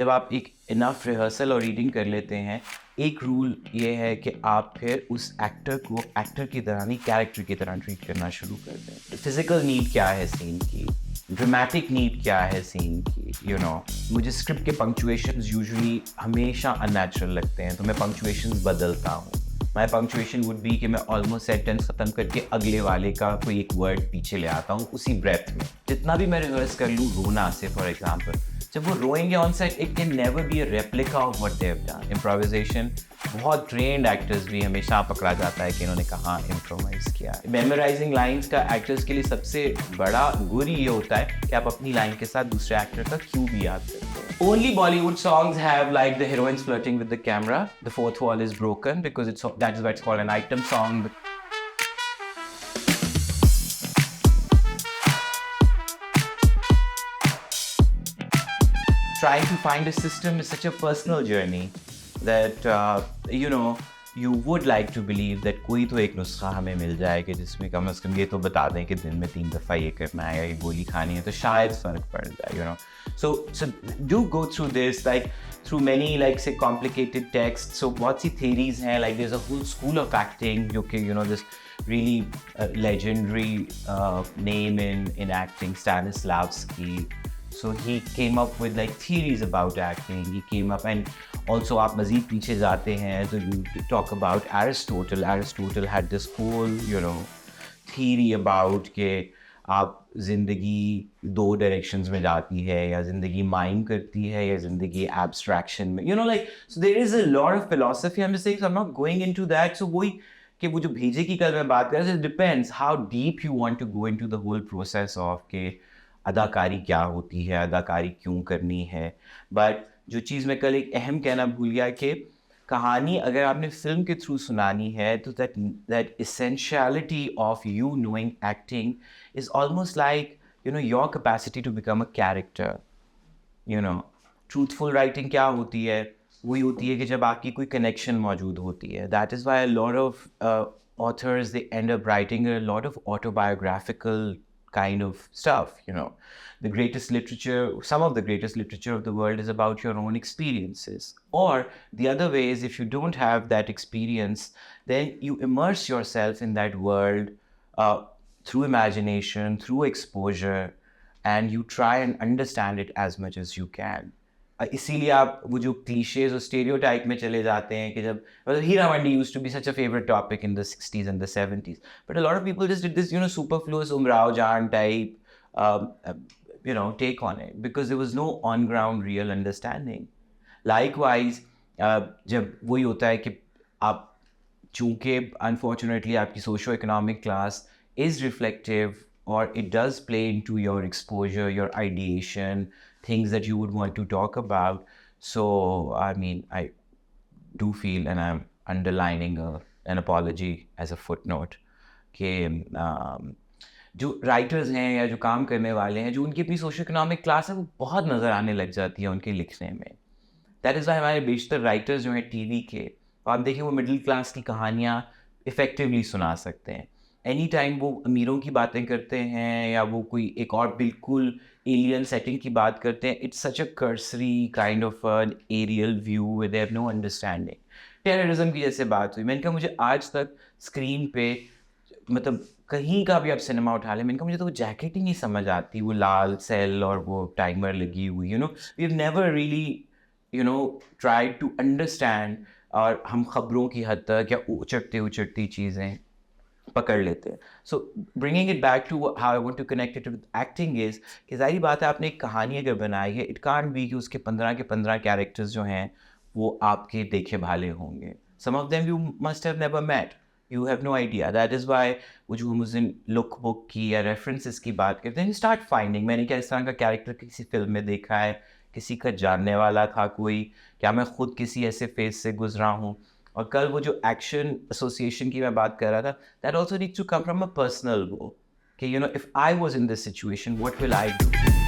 जब आप एक इनफ रिहर्सल और रीडिंग कर लेते हैं, एक रूल ये है कि आप फिर उस एक्टर को एक्टर की तरह नहीं, कैरेक्टर की तरह ट्रीट करना शुरू कर दें। फिज़िकल नीड क्या है सीन की, ड्रामेटिक नीड क्या है सीन की, मुझे स्क्रिप्ट के पंक्चुएशंस यूजुअली हमेशा अननेचुरल लगते हैं, तो मैं पंक्चुएशंस बदलता हूँ। माई पंक्चुएशन वुड बी कि मैं ऑलमोस्ट सेंटेंस ख़त्म करके अगले वाले का कोई एक वर्ड पीछे ले आता हूँ उसी ब्रेथ में। जितना भी मैं रिहर्स कर लूँ रोना से फॉर एग्जाम्पल, जब वो रोएंगे on set it can never be a replica of what they have done. Improvisation बहुत ट्रेंड एक्टर्स भी हमेशा पकड़ा जाता है कि इन्होंने कहाँ इम्प्रोवाइज किया। मेमोराइजिंग लाइंस का एक्टर्स के लिए सबसे बड़ा गुर ये होता है कि आप अपनी लाइन के साथ दूसरे एक्टर का क्यों भी याद करते हैं। Only Bollywood songs have like the heroines flirting with the camera. The fourth wall is broken because that is why it's called an item song. Trying to find a system is such a personal journey that you would like to believe that कोई तो एक नुस्खा हमें मिल जाए कि जिसमें कम से कम ये तो बता दें कि दिन में 3 दफ़ा ये करना है या ये गोली खानी है, तो शायद फ़र्क पड़ जाए, So do go through this, like through many like say complicated texts. So बहुत सी theories हैं, like there's a whole school of acting जो कि this really legendary name in acting, Stanislavski. So he came up with like theories about acting. He came up and also आप मज़ीद पीछे जाते हैं तो you talk about Aristotle. Aristotle had this whole theory about कि आप ज़िंदगी 2 directions में जाती है या ज़िंदगी माइम करती है या ज़िंदगी एब्स्ट्रैक्शन में, like so there is a lot of philosophy. I'm just saying, so I'm not going into that. So वही कि वो जो भेजे की कल मैं बात कर रहा हूँ, it depends how deep you want to go into the whole process of के अदाकारी क्या होती है, अदाकारी क्यों करनी है। बट जो चीज़ मैं कल एक अहम कहना भूल गया कि कहानी अगर आपने फिल्म के थ्रू सुनानी है तो that essentiality of you knowing acting is almost like your capacity to become a character. Truthful writing क्या होती है, वही होती है कि जब आपकी कोई connection मौजूद होती है. That is why a lot of authors they end up writing a lot of autobiographical kind of stuff. The greatest literature, some of the greatest literature of the world is about your own experiences. Or the other way is, if you don't have that experience, then you immerse yourself in that world through imagination, through exposure, and you try and understand it as much as you can. इसीलिए आप वो जो clichés और stereotype में चले जाते हैं कि जब Heera Mandi used to be such a favourite topic in the 60s and the 70s, but a lot of people just did this superfluous Umrao Jan type take on it because there was no on ground real understanding. Likewise जब वही होता है कि आप चूँकि unfortunately आपकी socio economic class is reflective or it does play into your exposure, your ideation, things that you would want to talk about. So, I mean, I do feel, and I'm underlining an apology as a footnote, कि जो writers हैं या जो काम करने वाले हैं, जो उनकी अपनी सोशो इकोनॉमिक क्लास है वो बहुत नज़र आने लग जाती है उनके लिखने में. दैट इज़ वाई हमारे बेशतर राइटर्स जो हैं टीवी के, तो आप देखें वो मिडिल क्लास की कहानियाँ इफ़ेक्टिवली सुना सकते हैं. एनी टाइम वो अमीरों की बातें करते हैं या वो कोई एक और बिल्कुल एलियन सेटिंग की बात करते हैं, it's such a cursory kind of an aerial view with they have no understanding. Terrorism की जैसे बात हुई, मैंने कहा मुझे आज तक स्क्रीन पे मतलब कहीं का भी आप सिनेमा उठा लें, मैंने कहा मुझे तो वो जैकेट ही नहीं समझ आती, वो लाल सेल और वो टाइमर लगी हुई, we have never really try to understand. और हम ख़बरों की हद तक या उचटती चीज़ें पकड़ लेते हैं. So bringing it back to how I want to connect it with acting is कि ज़ाहिर बात है आपने एक कहानी अगर बनाई है, इट कांट बी कि उसके 15 के 15 कैरेक्टर्स जो हैं वो आपके देखे भाले होंगे. Some of them you must have never met, you have no idea. That is why वो जो हम उस दिन लुक बुक की या रेफरेंसेस की बात करते हैं, यू स्टार्ट फाइंडिंग मैंने क्या इस तरह का कैरेक्टर किसी फिल्म में देखा है, किसी का जानने वाला था कोई, क्या मैं खुद किसी ऐसे फेस से गुजरा हूँ. और कल वो जो एक्शन एसोसिएशन की मैं बात कर रहा था, that also needs to come from a personal वो कि if I was in this situation what will I do.